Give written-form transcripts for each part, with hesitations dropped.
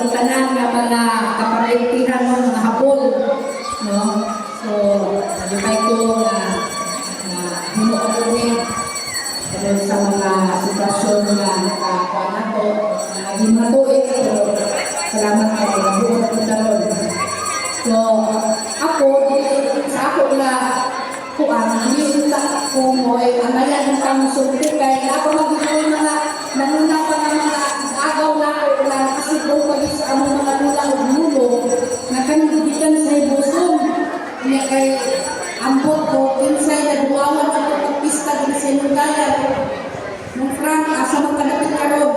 atong tanan nga mga kaparintihan mo mga hapon, no? So, nalipay ko na hinuot ni sa mga sitwasyon na nakakuha na to, naging matuig, pero salamat kayo, nabuhat ko daron. So, ako, sa ako na kuhaan, hindi ko mo ay anayan ng kamusulti kaya ako magiging mga nanuna pa ng mga agaw na ako na nakasigaw pa sa among mga lulang ulo na kanigitan sa ibuson niya kay ambot ko insay na duwawan ako pagpista din sa inundayan ng Frank asa magkalapit karon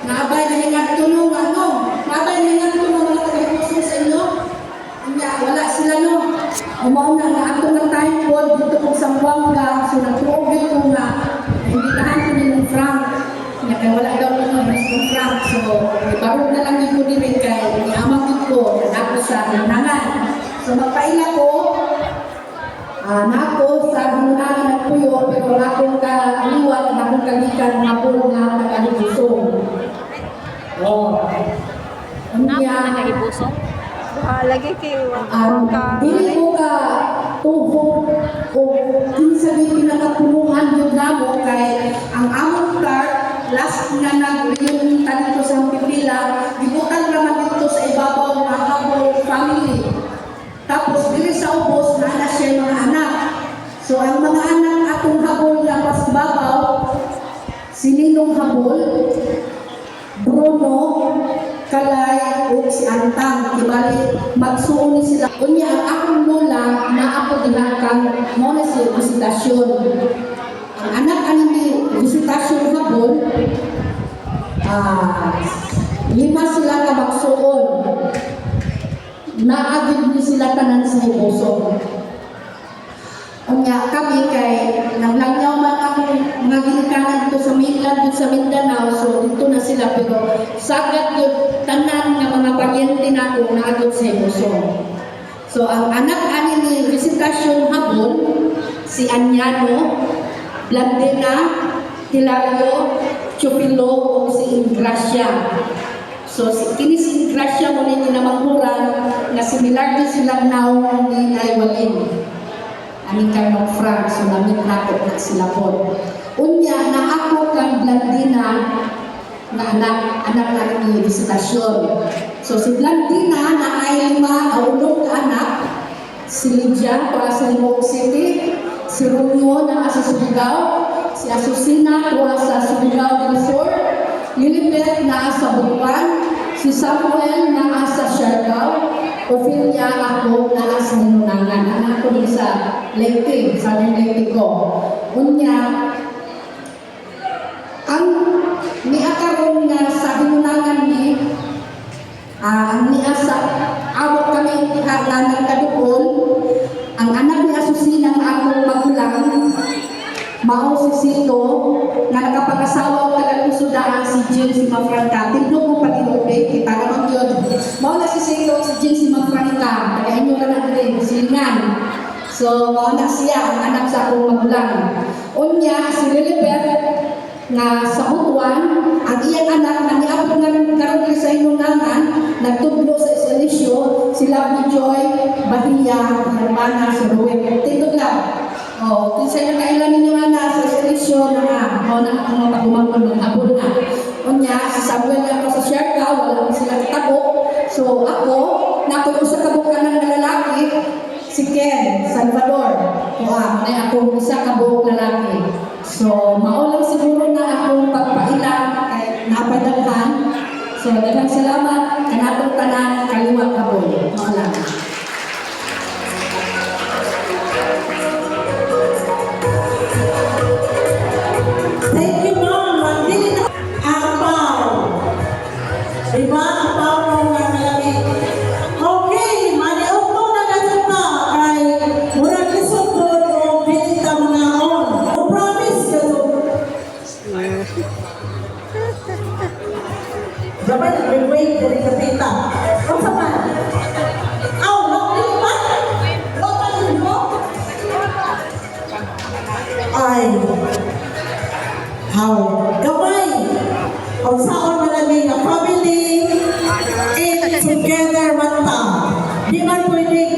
naabay na hingat tulong naabay na hingat tulong mga taga-ibuson sa inyo wala sila no umauna na ato na time po dito kung sa Buanga so nagtuogit ko na imbitahan ko ni ng Frank na kaya wala daw ko ng Frank so ibarog na lang dito din kay iamang ko na ako sa nangan so magpaila ko nako sa nangan at puyo pero nakong kaliwat nakong kagikan napol na taga-ibusong nag-ibusong? Lagi kayo dili ko ka tubog o kinsa din pinakapulungan yung namo kay ang among Clark last na nag-reunion dito sa Pipila gibutan naman dito sa ibabaw ng Habol family tapos dili sa ubos na siya mga anak so ang mga anak atong Habol na pas babaw si Ninong Habol Bruno Kalay o si Antang, ibalik, magsuon sila. Unya, ang akong lola na ako dinakang mo na si visitasyon. Ang anak aning visitasyon hapon, 5 sila na magsuon. Naagid ni sila tanan sa ibuson. Unya, kami kay naglangyaw man ang mga ginikanan dito sa mainland, dito sa Mindanao, so dito na sila, pero sagad yun, tanan ng mga paryente na ako naagod sa ibuson. So, ang anak-ani ni visitasyon hapon, si Anyano, Blandina, Hilario, Chupilo, o si Ingracia. So, kini si Ingracia mo nito na maghuran na similar din silang naong ni Naywalin. Aning karnong Frank, so namin nato na sila po. Unya, na ako kang Blandina na anak na ni visitasyon. So si Blandina na ay 5 aulong ka anak, si Lydia para sa Limog City, si Romeo na sa Surigao, si Asusina para sa Surigao del Sur, Lilibet na sa Butuan, si Samuel na sa Siargao, Ophelia ako na sa Ninunangan. Anak ko din sa Leyte, sa Leyte ko. Unya, ang niakaroon nga sa Ninunangan ni ang niasa awak kami ihalangan kadukol ang anak ni Asusina nga akong magulang mao si Sito nga nakapangasawa talagang sudaan si Jin si Mafranca tindog mo pag-inubi kita naman yun mao na si Sito si Jin si Mafranca taga inyo ka na rin silingan so mao na siya ang anak sa akong magulang unya si Lilibet na sa Butuan, ang iyang anak na niapon ng karoon sa inunangan, nagtudlo sa Eliseo, sila ni Joy, Bahia, Hermana, si Ruel. Tindog lang. Kinsa yung kailan ninyo anak sa Eliseo na na ang mga pagumangkon ng hapon na. Unya, si Samuel na sa Siargao, wala sila katabok. So ako, nakuyo sa kabukan ng lalaki, si Ken Salvador. May akong isa kabuok lalaki. So, maulang siguro na akong pagpailang kay napadaghan. So, daghang salamat kanatong tanan kaliwat kaboy. Maulang. Thank you, Mom. Magdili na ang pao. Diba? Ang pao mo nga malaki. Okay, maniuto na natin pa kay murag lisod o pinita mo na on. O promise ka to. Dapat nag-wait dari kapita. Kung sa man? Aw, nakuli pa? Bakit mo? Ay. How? Gamay. Kung saan malami na family, together one town. Di man pwede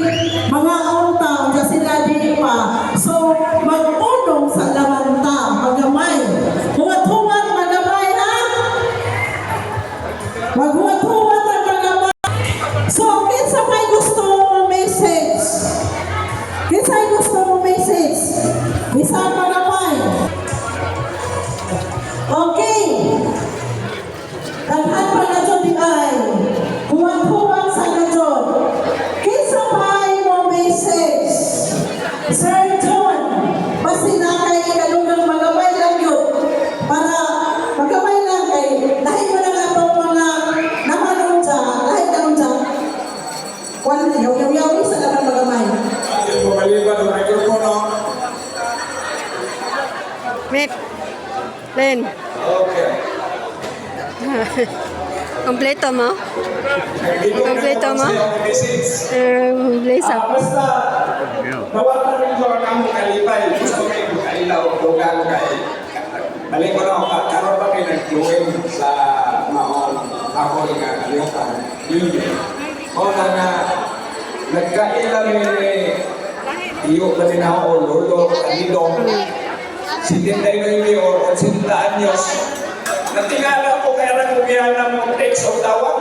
mga unta o sila di pa. So, magpunong sa lamanta, magamay. Huwat-huwat, magamay ha? Maghuwat-huwat ang magamay. So, kinsa may gusto mo message? Kinsa may gusto mo message? Bisa magamay. Okay. Daghan pa na dyan di ay. Huwag-huwag sa na dyan. Kinsa may mo message? Sir John, basi na kay kalungang magamay lang yun. Para magamay lang kay dahil mo na nga itong mga namanong dyan, dahil ka nung dyan. Wala na, yaw-yaw sa naman magamay. Ayaw mo maliban ng microphone. Mip. Len. Okay. Kompleto mo? Kompleto mo? Blaze up. Basta, nawala rin ko ang among kalipay. Gusto ko yung kailaw, lugang kay. Balik ko na ako, karoon pa kayo nag-join sa maon. Ako yung kalimutan. Yun. O na nga, nagkailang iyo pa din ako, lolo, kanilong. 79 o 80 anyos. Natingala ko kaya nagkumihan ng text o tawag.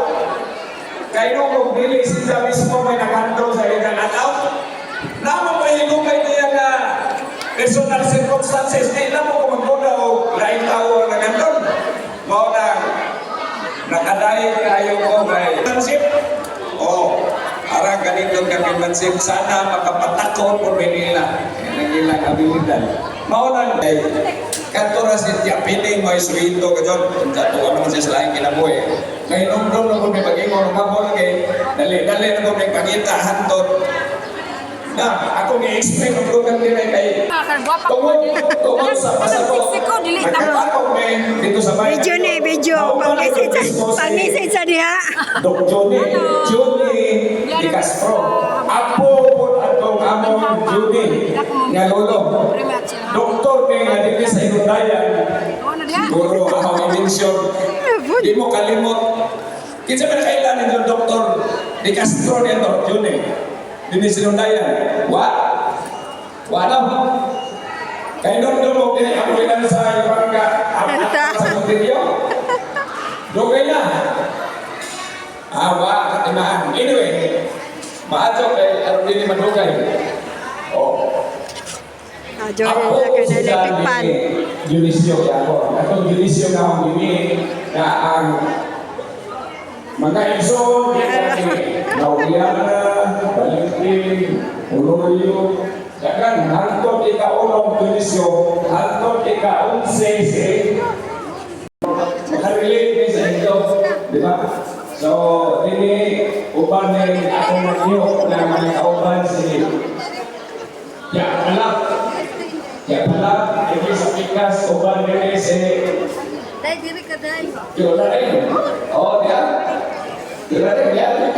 Kaya nung magbili siya mismo may nakandol sa ilang ataw. Naman pa hinugay niya na personal circumstances. Di na mo kung magmuna o laing tao ang nakandol. Mao na nakadaig kayo ko kay Mansip. O, arang ganito kami Mansip. Sana makapatakon po nila. Nagilang abilidad. Mao na kay kantora si Pining may suwito ka dyan. Tatuwa naman siya sa laing kinabuhi. Ngayon, nung na kung may pag-ingon, mga kay dali-dali na kung may pangita, hantot. Na, ako ni-explain ang lugar nila kay tungod sa pasako. Nagkatakot may dito sa bayan. Video ni, video. Pag-message sa diha. Dok Johnny Di Castro. Apo po atong among Judy nga lolo. Doktor ni nga dito sa Inundayan. Siguro ako i-mention. Di mo kalimot. Kinsa man kailangan yung Doktor Di Castro ni Dok Johnny. Dini sa Inundayan. Wa na. Kaya nung mo ako ilan sa ibang sa Montevideo. Dugay na. Wa katimaan. Anyway, maadyo kay aron dili madugay. Oh. Join na ka na electric pan. Julisyo ako. Atong julisyo na ang dini na ang mga igsoon Nauliana, Valentin, Olorio, dagan hangtod ika-unong julisyo, hangtod ika-11 makarelate ni sa ito, di ba? So, ini uban ni ako mag-iyok na mga kauban si Palak. Palak, ini sa pikas uban ni si Dai, diri ka dai. Yun na rin. Oh, dia. Yun na rin. Yan.